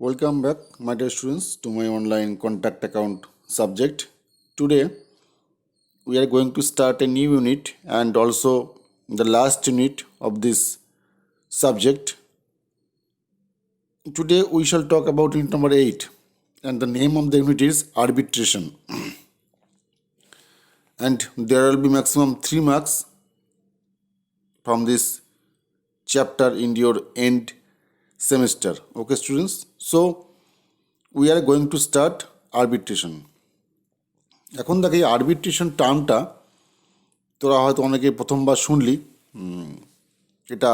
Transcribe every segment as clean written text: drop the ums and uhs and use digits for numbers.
Welcome back, my dear students, to my online contact account subject. Today, we are going to start a new unit and also the last unit of this subject. Today, we shall talk about unit number 8, and the name of the unit is arbitration. And there will be maximum 3 marks from this chapter in your end semester. Okay, students? So, we are going to start arbitration. এখন দেখ এই arbitration টার্মটা তোরা হয়তো অনেকে প্রথমবার শুনলি। এটা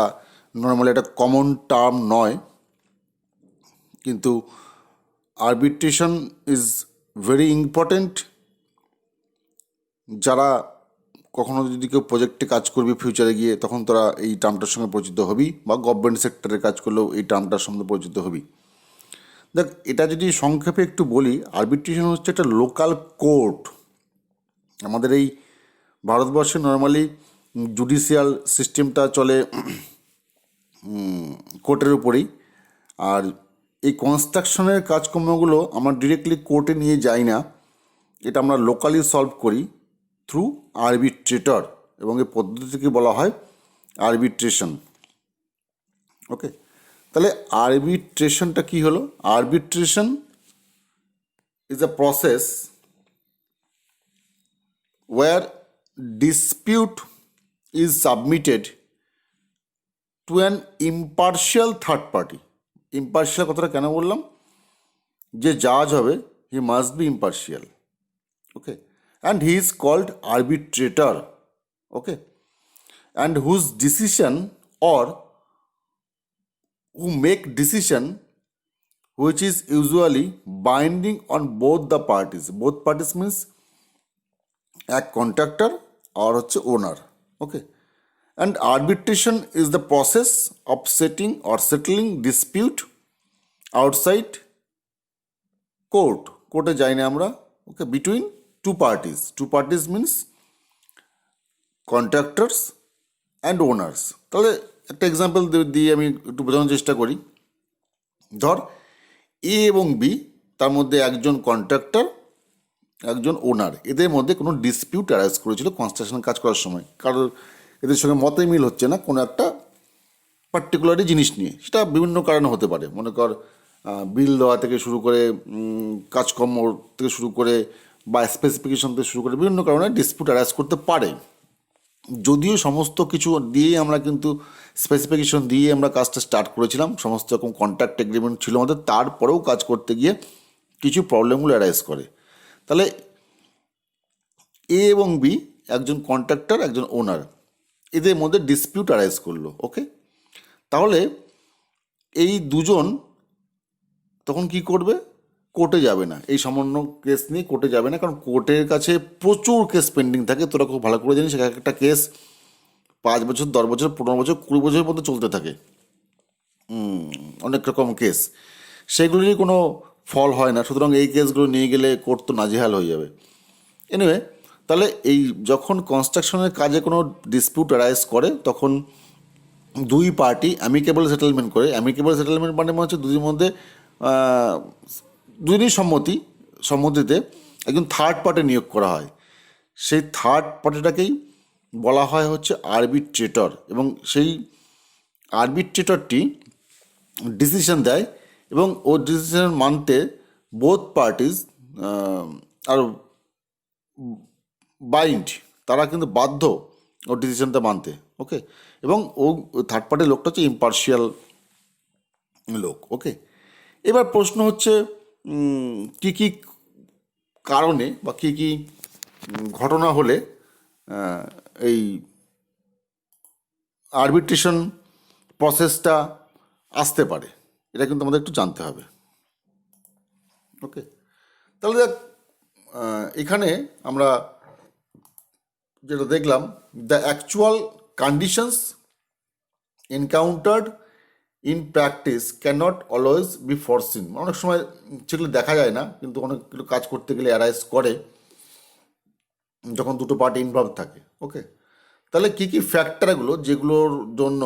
normally একটা কমন টার্ম নয়, কিন্তু আরবিট্রেশন ইজ ভেরি ইম্পর্ট্যান্ট। যারা কখনো যদি কেউ প্রজেক্টে কাজ করবি ফিউচারে গিয়ে, তখন তোরা এই টার্মটার সঙ্গে পরিচিত হবি, বা গভর্নমেন্ট সেক্টরে কাজ করলেও এই টার্মটার সঙ্গে পরিচিত হবি। দেখ, এটা যদি সংক্ষেপে একটু বলি, আরবিট্রেশন হচ্ছে একটা লোকাল কোর্ট। আমাদের এই ভারতবর্ষে নর্মালি জুডিশিয়াল সিস্টেমটা চলে কোর্টের উপরেই, আর এই কনস্ট্রাকশনের কাজকর্মগুলো আমরা ডিরেক্টলি কোর্টে নিয়ে যাই না, এটা আমরা লোকালি সলভ করি থ্রু আরবিট্রেটর, এবং এই পদ্ধতিকে বলা হয় আরবিট্রেশন। ওকে, তাহলে আরবিট্রেশনটা কি হলো? Arbitration is a process where dispute is submitted to an impartial third party. Impartial কথাটা কেন বললাম? যে জাজ হবে, he must be impartial. Okay, and he is called arbitrator. Okay, and whose decision or who make decision which is usually binding on both the parties. Both parties means এক contractor আর হচ্ছে owner. Okay, and arbitration is the process of setting or settling dispute outside court. কোর্টে যাই না আমরা। Okay, between two parties. Two parties means contractors and owners. তাহলে একটা example দিয়ে আমি একটু বোঝানোর চেষ্টা করি। ধর, এ এবং বি, তার মধ্যে একজন কন্ট্রাক্টর একজন ওনার, এদের মধ্যে কোনো ডিসপিউট অ্যারাইজ করেছিল কনস্ট্রাকশন কাজ করার সময়। কারোর এদের সঙ্গে মতে মিল হচ্ছে না কোনো একটা পার্টিকুলারই জিনিস নিয়ে। সেটা বিভিন্ন কারণে হতে পারে। মনে কর, বিল দেওয়া থেকে শুরু করে, কাজকর্ম থেকে শুরু করে, বা স্পেসিফিকেশন থেকে শুরু করে বিভিন্ন কারণে ডিসপিউট অ্যারাইজ করতে পারে। যদিও সমস্ত কিছু দিয়ে আমরা কিন্তু স্পেসিফিকেশন দিয়ে আমরা কাজটা স্টার্ট করেছিলাম, সমস্ত রকম কন্ট্রাক্ট এগ্রিমেন্ট ছিল আমাদের, তারপরেও কাজ করতে গিয়ে কিছু প্রবলেমগুলো অ্যারাইজ করে। তাহলে এ এবং বি, একজন কন্ট্রাক্টর একজন ওনার, এদের মধ্যে ডিসপিউট অ্যারাইজ করলো। ওকে, তাহলে এই দুজন তখন কি করবে? কোর্টে যাবে না, এই সামান্য কেস নিয়ে কোর্টে যাবে না, কারণ কোর্টের কাছে প্রচুর কেস পেন্ডিং থাকে। তোরা খুব ভালো করে জানিস, একটা কেস 5 বছর, 10 বছর, 15 বছর, 20 বছরের মধ্যে চলতে থাকে। অনেক রকম কেস, সেগুলিরই কোনো ফল হয় না। সুতরাং এই কেসগুলো নিয়ে গেলে কোর্ট তো নাজেহাল হয়ে যাবে। এনিওয়ে, তাহলে এই যখন কনস্ট্রাকশনের কাজে কোনো ডিসপিউট অ্যারাইজ করে, তখন দুই পার্টি অ্যামিকেবল সেটেলমেন্ট করে। অ্যামিকেবল সেটেলমেন্ট মানে হচ্ছে দুজনের মধ্যে দুজনই সম্মতিতে একজন থার্ড পার্টি নিয়োগ করা হয়। সেই থার্ড পার্টিটাকেই বলা হয় হচ্ছে আরবিট্রেটর, এবং সেই আরবিট্রেটরটি ডিসিশন দেয়, এবং ও ডিসিশন মানতে বোথ পার্টিজ আর বাইন্ড, তারা কিন্তু বাধ্য ও ডিসিশনটা মানতে। ওকে, এবং ও থার্ড পার্টির লোকটা হচ্ছে ইম্পার্শিয়াল লোক। ওকে, এবার প্রশ্ন হচ্ছে কি কি কারণে বা কি কি ঘটনা হলে এই আরবিট্রেশন প্রসেসটা আসতে পারে, এটা কিন্তু আমাদের একটু জানতে হবে। ওকে, তাহলে দেখ, এখানে আমরা যেটা দেখলাম, the actual conditions encountered in practice cannot always be foreseen. অনেক সময় সেগুলো দেখা যায় না, কিন্তু অনেকগুলো কাজ করতে গেলে অ্যারাইজ করে যখন দুটো পার্টি ইনভলভ থাকে। ওকে, তাহলে কী কী ফ্যাক্টরগুলো যেগুলোর জন্য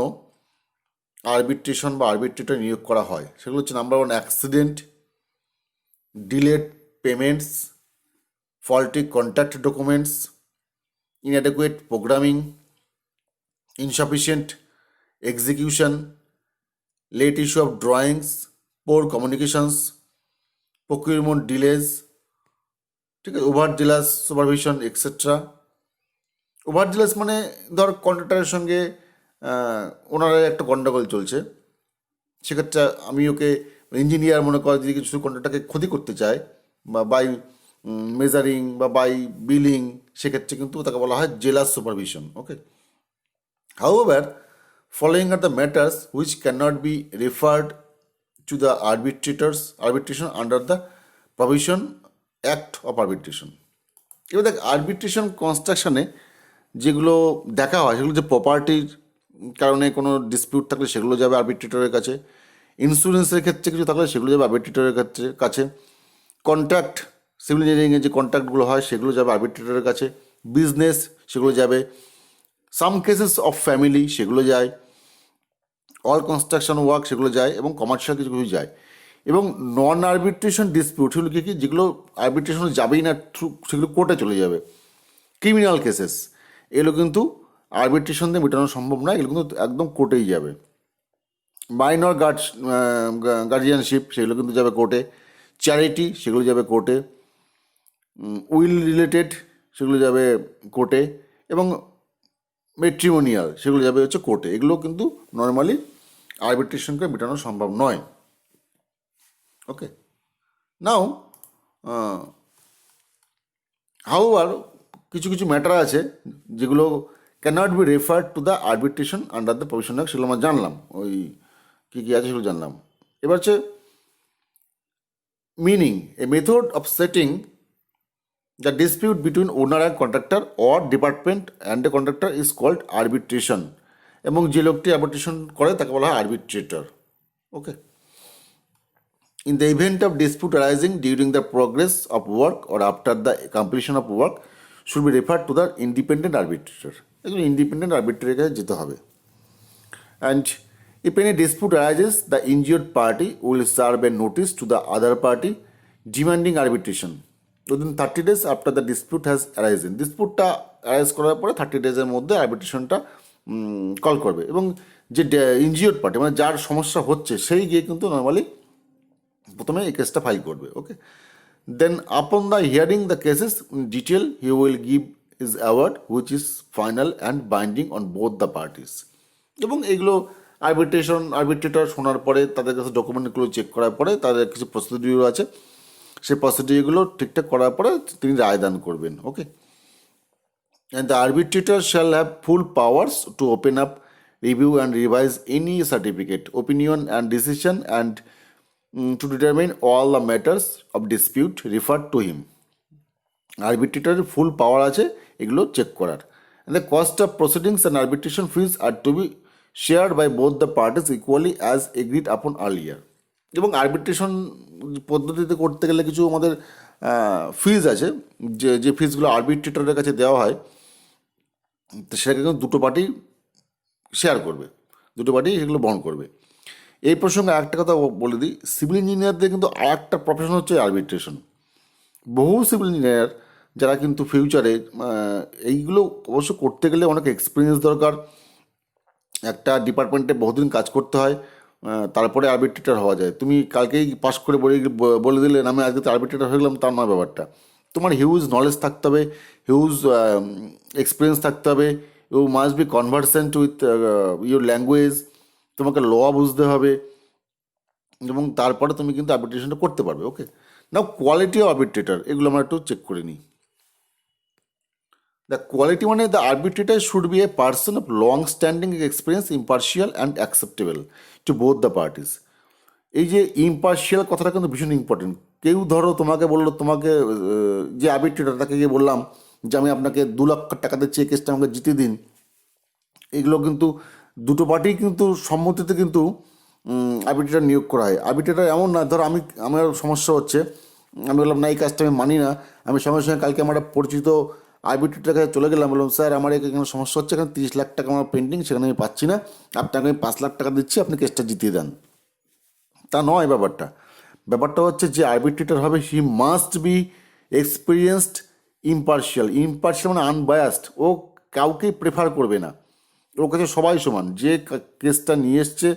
আরবিট্রেশন বা আরবিট্রেটর নিয়োগ করা হয় সেগুলো হচ্ছে number one, accident, delayed payments, faulty contact documents, inadequate programming, insufficient execution, late issue of drawings, poor communications, procurement delays, ঠিক আছে, over jealous supervision etcetera. Over jealous মানে ধর কন্ট্রাক্টরের সঙ্গে ওনার একটা গন্ডগোল চলছে, সেক্ষেত্রে আমি ওকে ইঞ্জিনিয়ার মনে কর যদি কিছু কন্ট্রাক্টরকে ক্ষতি করতে চায় বা বাই মেজারিং বা বাই বিলিং, সেক্ষেত্রে কিন্তু তাকে বলা হয় jealous supervision. Okay, however, following are the matters which cannot be referred to the arbitration under the provision act of arbitration. এবার দেখ আরবিট্রেশন কনস্ট্রাকশনে যেগুলো দেখা হয় সেগুলো যে প্রপার্টির কারণে কোনো ডিসপিউট থাকলে সেগুলো যাবে আরবিট্রেটরের কাছে, ইন্স্যুরেন্সের ক্ষেত্রে কিছু থাকলে সেগুলো যাবে আরবিট্রেটরের কাছে, কন্ট্রাক্ট সিভিল ইঞ্জিনিয়ারিংয়ের যে কন্ট্রাক্টগুলো হয় সেগুলো যাবে আরবিট্রেটরের কাছে, বিজনেস সেগুলো যাবে, সাম কেসেস অফ ফ্যামিলি সেগুলো যায়, অল কনস্ট্রাকশন ওয়ার্ক সেগুলো যায়, এবং কমার্শিয়াল কিছু কিছু যায়। এবং নন আরবিট্রেশন ডিসপিউট সেগুলো কি যেগুলো আরবিট্রেশনে যাবেই না, সেগুলো কোর্টে চলে যাবে। ক্রিমিনাল কেসেস এগুলো কিন্তু আরবিট্রেশন দিয়ে মেটানো সম্ভব নয়, এগুলো কিন্তু একদম কোর্টেই যাবে। মাইনর গার্জিয়ানশিপ সেগুলো কিন্তু যাবে কোর্টে, চ্যারিটি সেগুলো যাবে কোর্টে, উইল রিলেটেড সেগুলো যাবে কোর্টে, এবং ম্যাট্রিমোনিয়াল সেগুলো যাবে হচ্ছে কোর্টে। এগুলো কিন্তু নর্মালি আরবিট্রেশনকে মেটানো সম্ভব নয়। ওকে, নাও হাউয়ার কিছু কিছু ম্যাটার আছে যেগুলো cannot be referred to the arbitration under the provision act, সেগুলো আমরা জানলাম, ওই কী কী আছে সেগুলো জানলাম। এবার হচ্ছে meaning, a method of setting the dispute between owner and contractor or department and a contractor is called arbitration, এবং যে লোকটি আরবিট্রেশন করে তাকে বলা হয় arbitrator. Okay, in the event of dispute arising during the progress of work or after the completion of work should be referred to the independent arbitrator. একজন independent আরবিট্রেটরের কাছে যেতে হবে। And if any dispute arises, the injured party will serve a notice to the other party demanding arbitration within 30 days after the dispute has arisen. ডিসপিউটটা arise করার পরে 30 ডেজের মধ্যে আরবিট্রেশনটা call করবে, এবং যে ইনজিওর্ড পার্টি মানে যার সমস্যা হচ্ছে সেই গিয়ে কিন্তু নর্মালি প্রথমে এই কেসটা ফাইল করবে। Okay, then upon the hearing the cases in detail he will give is award which is final and binding on both the parties. এবং এইগুলো আরবিট্রেটর শোনার পরে তাদের কাছে ডকুমেন্টগুলো চেক করার পরে তাদের কিছু প্রসিডিউর আছে, সেই প্রসিডিউরগুলো ঠিকঠাক করার পরে তিনি রায় দান করবেন। Okay, and the arbitrator shall have full powers to open up, review and revise any certificate, opinion and decision and to determine all the matters of dispute referred to him. আরবিট্রেটরের ফুল পাওয়ার আছে এগুলো চেক করার। and the cost of proceedings and arbitration fees are to be shared by both the parties equally as agreed upon earlier. এবং arbitration পদ্ধতিতে করতে গেলে কিছু আমাদের ফিজ আছে, যে ফিজগুলো আরবিট্রেটরের কাছে দেওয়া হয় তো সেটাকে কিন্তু দুটো পার্টি শেয়ার করবে, দুটো পার্টি সেগুলো বহন করবে। এই প্রসঙ্গে আরেকটা কথা বলে দিই, সিভিল ইঞ্জিনিয়ারদের কিন্তু আর একটা প্রফেশন হচ্ছে আরবিট্রেশন। বহু সিভিল ইঞ্জিনিয়ার যারা কিন্তু ফিউচারে এইগুলো অবশ্য করতে গেলে অনেক এক্সপিরিয়েন্স দরকার, একটা ডিপার্টমেন্টে বহুদিন কাজ করতে হয়, তারপরে আরবিট্রেটর হওয়া যায়। তুমি কালকেই পাস করে বলে দিলে আমি আজকে তো আরবিট্রেটর হয়ে গেলাম, তার নয় ব্যাপারটা। তোমার হিউজ নলেজ থাকতে হবে, হিউজ এক্সপিরিয়েন্স থাকতে হবে, you must be conversant with your language, তোমাকে ল বুঝতে হবে, এবং তারপরে তুমি কিন্তু আরবিট্রেশনটা করতে পারবে। Okay, now quality of arbitrator, এগুলো আমরা একটু চেক করে নিই। দ্য কোয়ালিটি মানে the arbitrator should be a person of long standing experience, impartial and acceptable to both the parties. এই যে ইম্পার্শিয়াল কথাটা কিন্তু ভীষণ ইম্পর্টেন্ট। কেউ ধরো তোমাকে বললো, তোমাকে যে আরবিট্রেটর তাকে গিয়ে বললাম যে আমি আপনাকে 2 লাখ টাকা দিচ্ছি, এই কেসটা আমাকে জিতে দিন, এগুলো কিন্তু দুটো পার্টি কিন্তু সম্মতিতে কিন্তু আরবিট্রেটর নিয়োগ করা হয়। আরবিট্রেটর এমন না, ধরো আমার সমস্যা হচ্ছে, আমি বললাম না এই কাজটা আমি মানি না, আমি সঙ্গে সঙ্গে কালকে আমার একটা পরিচিত আরবিট্রেটারের কাছে চলে গেলাম, বললাম স্যার আমার এখানে সমস্যা হচ্ছে, এখানে 30 লাখ টাকা আমার পেন্ডিং, সেখানে আমি পাচ্ছি না, আপনাকে আমি 5 লাখ টাকা দিচ্ছি, আপনি কেসটা জিতিয়ে দেন। তা নয় ব্যাপারটা। ব্যাপারটা হচ্ছে যে আরবিট্রেটর হবে, he must B experienced, impartial. Impartial মানে আনবায়াসড, ও কাউকেই প্রেফার করবে না, ওর কাছে সবাই সমান। যে কেসটা নিয়ে এসছে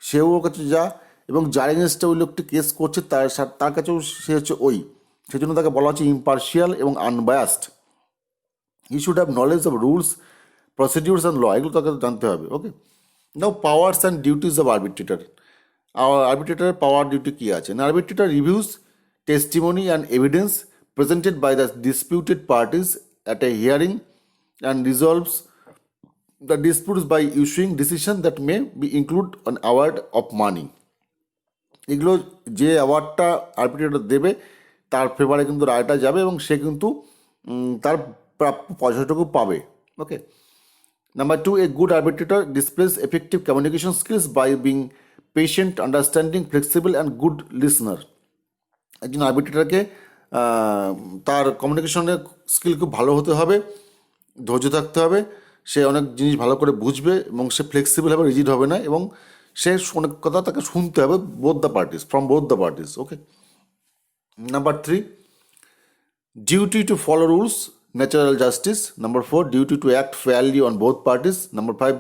সেও ওর কাছে যা, এবং যার এগেনস্টে ওই লোকটি কেস করছে তার কাছেও সে হচ্ছে ওই। সেই জন্য তাকে বলা হচ্ছে ইম্পার্শিয়াল এবং unbiased. He should have knowledge of rules, procedures and law, এগুলো তাকে জানতে হবে। Okay, now powers and duties of arbitrator. আরবিট্রেটরের পাওয়ার ডিউটি কী আছে না, arbitrator reviews testimony and evidence presented by the disputed parties at a hearing and resolves the disputes by issuing decision that may be include an award of money. এগুলো যে অ্যাওয়ার্ডটা arbitrator দেবে তার ফেভারে কিন্তু রায়টা যাবে, এবং সে কিন্তু তার প্রাপ্য পয়সাটুকু পাবে। ওকে, number 2, a good arbitrator displays effective communication skills by being patient, understanding, flexible and good listener. একজন আরবিট্রেটরকে তার কমিউনিকেশনের স্কিল খুব ভালো হতে হবে, ধৈর্য থাকতে হবে, সে অনেক জিনিস ভালো করে বুঝবে, এবং সে ফ্লেক্সিবল হবে, রিজিড হবে না, এবং সে অনেক কথা তাকে শুনতে হবে both the parties, from both the parties. Okay, number 3, duty to follow rules, natural justice. Number 4, duty to act fairly on both parties. Number 5,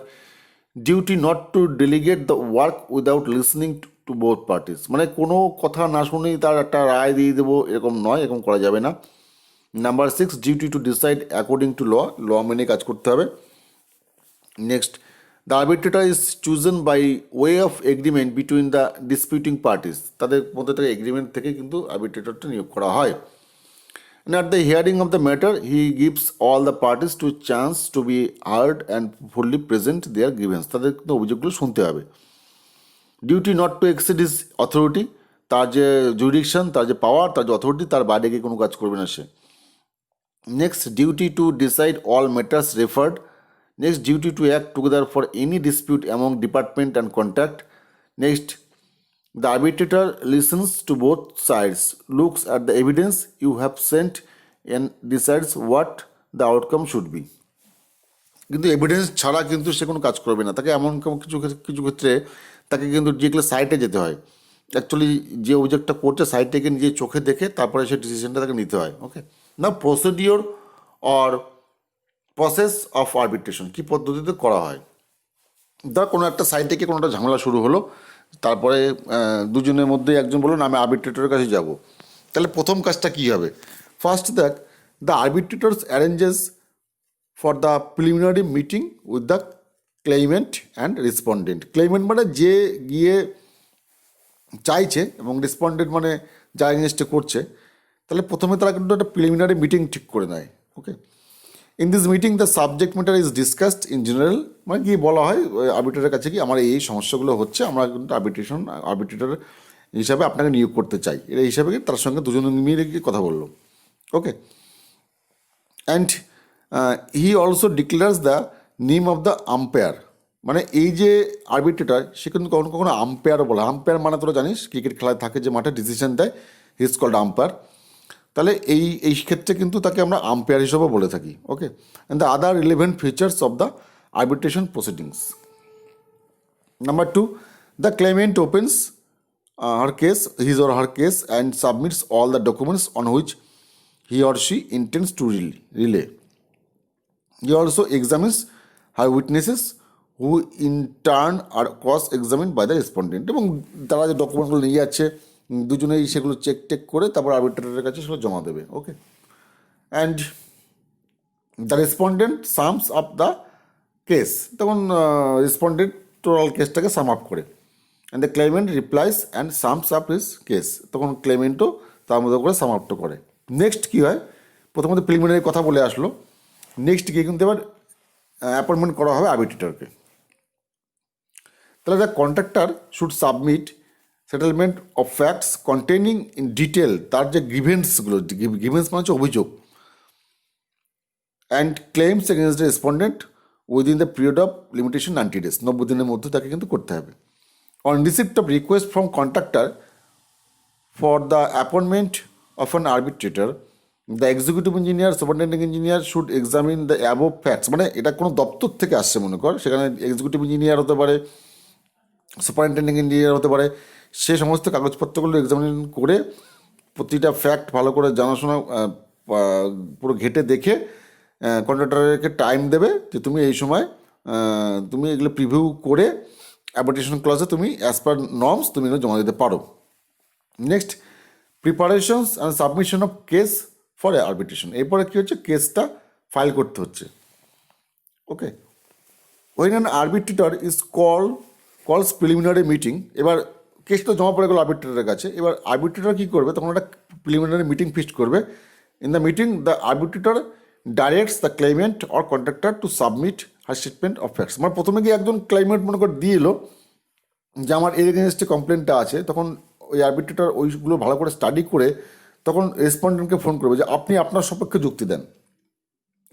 duty not to delegate the work without listening to both parties. মানে কোনো কথা না শুনেই তার একটা রায় দিয়ে দেবো, এরকম নয়, এরকম করা যাবে না। Number 6, duty to decide according to law, law মেনে কাজ করতে হবে। Next, the arbitrator is chosen by way of agreement between the disputing parties. তাদের মধ্যে থেকে এগ্রিমেন্ট থেকে কিন্তু আরবিট্রেটরটা নিয়োগ করা হয়। And at the hearing of the matter, he gives all the parties to chance to be heard and fully present their grievance. তাদের কিন্তু অভিযোগগুলো শুনতে হবে। Duty not to exceed his authority, তার যে জুরিডিকশন, তার যে পাওয়ার, তার যে অথরিটি, তার বাইরে গিয়ে কোনো কাজ করবে না সে। Next, duty to decide all matters referred. Next, duty to act together for any dispute among department and contact. Next, the arbitrator listens to both sides, looks at the evidence you have sent and decides what the outcome should be. কিন্তু evidence ছাড়া কিন্তু সে কোনো কাজ করবে না, তাকে এমন কিছু কিছু ক্ষেত্রে তাকে কিন্তু যেগুলো সাইটে যেতে হয়, অ্যাকচুয়ালি যে অভিযোগটা করছে সাইটটাকে নিজে চোখে দেখে তারপরে সে ডিসিশনটা তাকে নিতে হয়। ওকে, না procedure or process of arbitration, কী পদ্ধতিতে করা হয়। ধর কোনো একটা সাইট থেকে কোনো একটা ঝামেলা শুরু হলো, তারপরে দুজনের মধ্যে একজন বললো না আমি আরবিট্রেটরের কাছে যাব, তাহলে প্রথম কাজটা কী হবে? ফার্স্ট দেখ, the arbitrators arranges for the preliminary meeting with the claimant and respondent. Claimant মানে যে গিয়ে চাইছে, এবং রেসপন্ডেন্ট মানে যা এগেনস্টে করছে। তাহলে প্রথমে তারা কিন্তু একটা প্রিলিমিনারি মিটিং ঠিক করে নেয়। Okay, in this meeting the subject matter is discussed in general, মানে কি বলা হয় আরবিট্রেটরের কাছে কি আমার এই সমস্যাগুলো হচ্ছে, আমরা কিন্তু আরবিট্রেটর হিসাবে আপনাকে নিয়োগ করতে চাই, এটা হিসাবে তার সঙ্গে দুজন মিলে গিয়ে কথা বললো। Okay, and he also declares the name of the umpire. মানে এই যে আরবিট্রেটর, সে কিন্তু কখনো কখনো আম্পায়ারও বলে। আম্পায়ার মানে তোরা জানিস ক্রিকেট খেলায় থাকে যে মাঠে ডিসিশন দেয়, হি ইজ কল্ড আম্পায়ার। তাহলে এই ক্ষেত্রে কিন্তু তাকে আমরা আম্পায়ার হিসেবে বলে থাকি। Okay, and the other relevant features of the arbitration proceedings. Number 2, the claimant opens her case, his or her case, and submits all the documents on which he or she intends to relay. He also examines her witnesses, who in turn are cross-examined by the respondent. এবং তারা যে ডকুমেন্টগুলো নিয়ে যাচ্ছে দুজনেই সেগুলো check করে তারপর আরবিট্রেটরের কাছে সেগুলো জমা দেবে। Okay, and the respondent sums up the case, তখন রেসপন্ডেন্ট টোটাল কেসটাকে সাম আপ করে। And the claimant replies and sums up his case, তখন ক্লেমেন্টও তার মধ্যে করে সাম আপটা করে। নেক্সট কী হয়, প্রথমত প্রিলিমিনারি কথা বলে আসলো, নেক্সট গিয়ে কিন্তু এবার অ্যাপয়েন্টমেন্ট করা হবে আরবিট্রেটরকে। তাহলে the contractor should submit settlement of facts containing in detail তার যে গ্রিভেন্সগুলো, গ্রিভেন্স মানে হচ্ছে অভিযোগ, and claims against the respondent within the period of limitation 90 days, 90 দিনের মধ্যে তাকে কিন্তু করতে হবে। On receipt of request from contractor for the appointment of an arbitrator, the executive engineer superintending engineer should examine the above facts, মানে এটা কোনো দপ্তর থেকে আসছে মনে কর, সেখানে এক্সিকিউটিভ ইঞ্জিনিয়ার হতে পারে, সুপারিনটেন্ডিং ইঞ্জিনিয়ার হতে পারে, সে সমস্ত কাগজপত্রগুলো এক্সামিন করে প্রতিটা ফ্যাক্ট ভালো করে জানাশোনা পুরো ঘেটে দেখে কন্ট্রাক্টরকে টাইম দেবে যে তুমি এই সময় তুমি এগুলো প্রিভিউ করে অ্যাপ্লিকেশন ক্লজে তুমি অ্যাজ পার নর্মস তুমি এগুলো জমা দিতে পারো। Next, preparations and submission of case for arbitration. এরপরে কী হচ্ছে, কেসটা ফাইল করতে হচ্ছে। ওকে, when an arbitrator is calls preliminary meeting, এবার কেসটা জমা পড়ে গেল আরবিট্রেটরের কাছে, এবার আরবিট্রেটর কী করবে, তখন একটা প্রিলিমিনারি মিটিং ফিক্সড করবে। In the meeting the arbitrator directs the claimant or contractor to submit her statement of facts. মানে প্রথমে গিয়ে একজন ক্লেমেন্ট মনে করে দিয়ে এলো যে আমার এর এগেনস্টে কমপ্লেনটা আছে, তখন ওই আরবিট্রেটর ওইগুলো ভালো করে স্টাডি করে তখন রেসপন্ডেন্টকে ফোন করবে যে আপনি আপনার সপক্ষে যুক্তি দেন।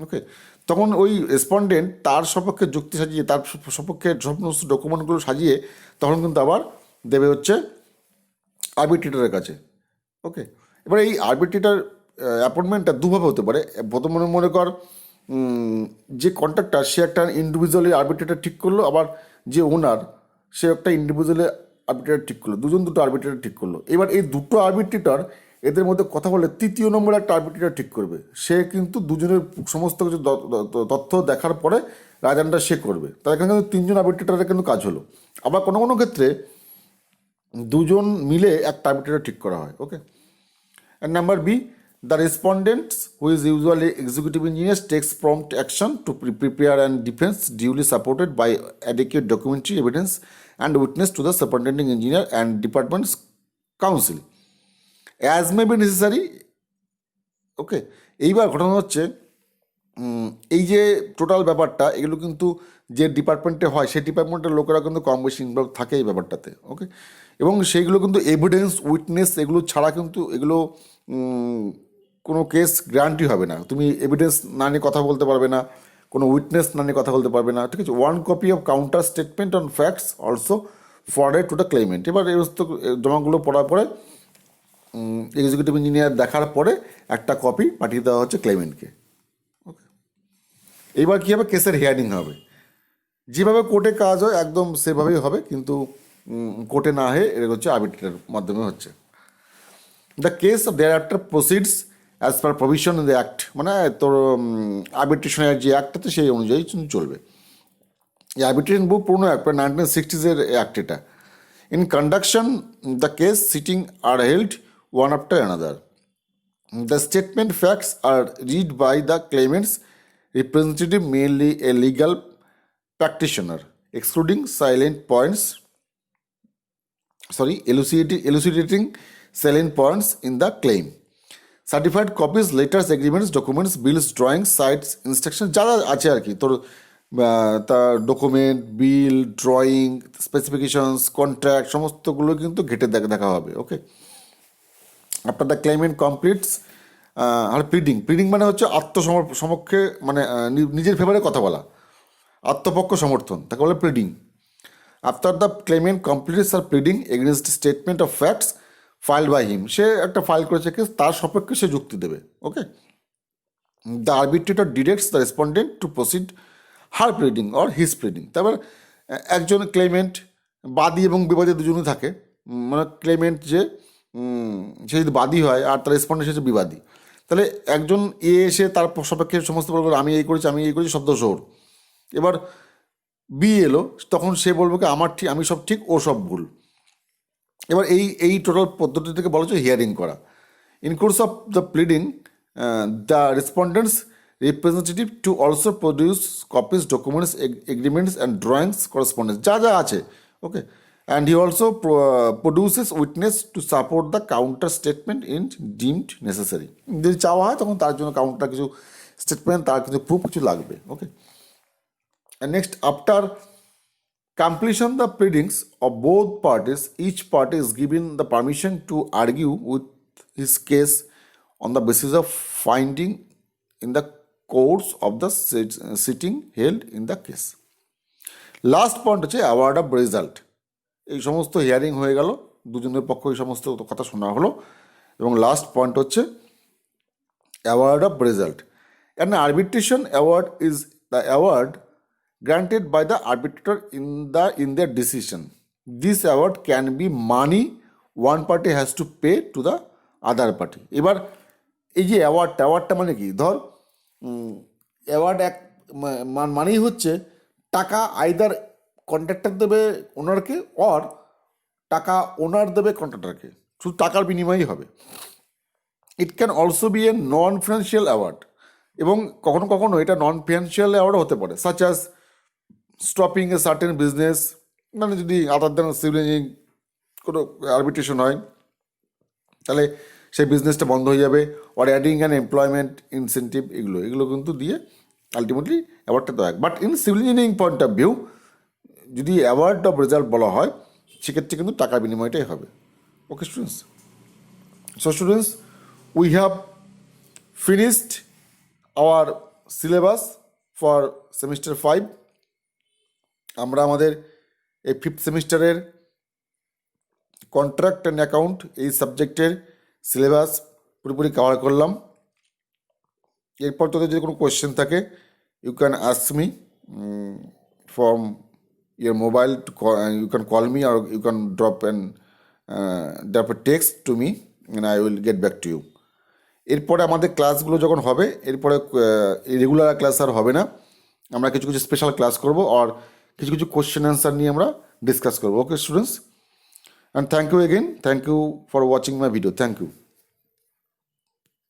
ওকে, তখন ওই রেসপন্ডেন্ট তার সপক্ষে যুক্তি সাজিয়ে, তার সপক্ষে সমস্ত ডকুমেন্টগুলো সাজিয়ে তখন কিন্তু আবার দেবে হচ্ছে আরবিট্রেটরের কাছে। ওকে, এবার এই আরবিট্রেটর অ্যাপয়েন্টমেন্টটা দুভাবে হতে পারে। প্রথম মনে কর যে কন্ট্রাক্টর সে একটা ইন্ডিভিজুয়ালি আরবিট্রেটর ঠিক করলো, আবার যে ওনার সে একটা ইন্ডিভিজুয়ালি আরবিট্রেটর ঠিক করলো, দুটো আরবিট্রেটর ঠিক করলো। এবার এই দুটো আরবিট্রেটর এদের মধ্যে কথা বলে তৃতীয় নম্বর একটা আরবিট্রেটর ঠিক করবে, সে কিন্তু দুজনের সমস্ত কিছু তথ্য দেখার পরে রায়দানটা সে করবে। তার এখানে কিন্তু তিনজন আরবিট্রেটরের কিন্তু কাজ হলো। আবার কোনো কোনো ক্ষেত্রে দুজন মিলে একটা আরবিট্রেটর ঠিক করা হয়। ওকে, and number B, the respondent, who is usually executive engineer, takes prompt action to prepare and defense duly supported by adequate documentary evidence and witness to the superintending engineer and department's counsel as may be necessary. ওকে, এইবার ঘটনা হচ্ছে এই যে total ব্যাপারটা, এগুলো কিন্তু যে ডিপার্টমেন্টে হয় সেই ডিপার্টমেন্টের লোকেরা কিন্তু কম বেশি ইনভলভ থাকে এই ব্যাপারটাতে। ওকে, এবং সেইগুলো কিন্তু এভিডেন্স উইটনেস এগুলো ছাড়া কিন্তু এগুলো কোনো কেস গ্যারান্টি হবে না। তুমি এভিডেন্স না নিয়ে কথা বলতে পারবে না, কোনো উইটনেস না নিয়ে কথা বলতে পারবে না। ঠিক আছে, one copy of counter statement on facts also forwarded to the Clement. এবার এই সমস্ত জমাগুলো পড়ার পরে এক্সিকিউটিভ ইঞ্জিনিয়ার দেখার পরে একটা কপি পাঠিয়ে দেওয়া হচ্ছে ক্লেমেন্টকে। ওকে, এইবার কী হবে, কেসের হিয়ারিং হবে। যেভাবে কোর্টে কাজ হয় একদম সেভাবেই হবে, কিন্তু কোর্টে না হয়ে এটা হচ্ছে আরবিট্রেটের মাধ্যমে হচ্ছে। The case thereafter proceeds as per provision in the act, মানে তোর আরবিট্রেশনের যে অ্যাক্ট আছে সেই অনুযায়ী চলবে। এই আরবিট্রেশন বুক পুরনো অ্যাক্ট, 1960s অ্যাক্ট এটা। In conduction the case sitting are held one after another. The statement facts are read by the claimant's representative, mainly a legal practitioner, excluding silent points, elucidating salient points in the claim. Certified copies, letters, agreements, documents, bills, drawings, sites, instructions যা আছে আর কি তোর তার document, bill, drawing, specifications, contract সমস্তগুলো কিন্তু ঘেটে দেখা হবে। Okay, after the claimant completes her pleading মানে হচ্ছে আত্মসমক্ষে, মানে নিজের ফেভারে কথা বলা, আত্মপক্ষ সমর্থন, তাকে বলে pleading. After the claimant completes her pleading against statement of facts filed by him, সে একটা ফাইল করেছে কেস, তার সপক্ষে সে যুক্তি দেবে। Okay, the arbitrator directs the respondent to proceed her pleading or his pleading. তারপর একজন ক্লেমেন্ট, বাদী এবং বিবাদী দুজনই থাকে, মানে ক্লেমেন্ট যে সে যদি বাদী হয় আর তার রেসপন্ডেন্ট সে বিবাদী, তাহলে একজন এসে তার সপক্ষে সমস্ত বলবে আমি এই করেছি শব্দ সোর। এবার বি এলো, তখন সে বলবে কি আমার ঠিক, আমি সব ঠিক, ও সব ভুল। এবার এই টোটাল পদ্ধতি থেকে বলা হচ্ছে হিয়ারিং করা। In course of the pleading the respondents representative to also produce copies, documents, agreements and drawings, correspondence যা আছে। Okay, and he also produces witness to support the counter statement in deemed necessary. যদি চাওয়া হয় তখন তার জন্য counter কিছু statement, তার কিছু প্রুফ কিছু লাগবে। ওকে, and next, after completion the pleadings of both parties, each party is given the permission to argue with his case on the basis of finding in the course of the sitting held in the case. Last point হচ্ছে award of result. এই সমস্ত hearing হয়ে গেল, দুজনের পক্ষ এই সমস্ত কথা শোনা হলো, এবং লাস্ট পয়েন্ট হচ্ছে award of result. An arbitration award is the award granted by the arbitrator in their decision. This award can be money one party has to pay to the other party. এবার এই যে অ্যাওয়ার্ডটা মানে কি, ধর award এক মানেই হচ্ছে টাকা আইদার কন্ট্রাক্টর দেবে ওনারকে, অর টাকা ওনার দেবে কন্ট্রাক্টরকে, শুধু টাকার বিনিময়ই হবে। It can also B A non financial award, এবং কখনো কখনো এটা নন ফিনান্সিয়াল অ্যাওয়ার্ডও হতে পারে, such as stopping a certain business, মানে যদি আদার দ্যান সিভিল ইঞ্জিনিয়ারিং কোনো আরবিট্রেশন হয় তাহলে সেই বিজনেসটা বন্ধ হয়ে যাবে, or adding an employment incentive, এগুলো কিন্তু দিয়ে আলটিমেটলি অ্যাওয়ার্ডটা দেওয়া হয়। But in civil engineering point of view যদি অ্যাওয়ার্ড অফ রেজাল্ট বলা হয় সেক্ষেত্রে কিন্তু টাকার বিনিময়টাই হবে। Okay students, so students we have finished our syllabus for semester 5। আমরা আমাদের এই 5th সেমিস্টারের কন্ট্রাক্ট অ্যান্ড অ্যাকাউন্ট এই সাবজেক্টের সিলেবাস পুরোপুরি কভার করলাম। এরপর তোদের যদি কোনো কোয়েশ্চেন থাকে you can ask me from your mobile to call, you can call me or you can drop a text to me and I will get back to you. এরপরে আমাদের ক্লাসগুলো যখন হবে, এরপরে রেগুলার ক্লাস আর হবে না, আমরা কিছু কিছু স্পেশাল ক্লাস করবো আর কিছু কিছু কোশ্চেন অ্যান্সার নিয়ে আমরা ডিসকাস করবো। Okay students, and thank you again, thank you for watching my video, thank you.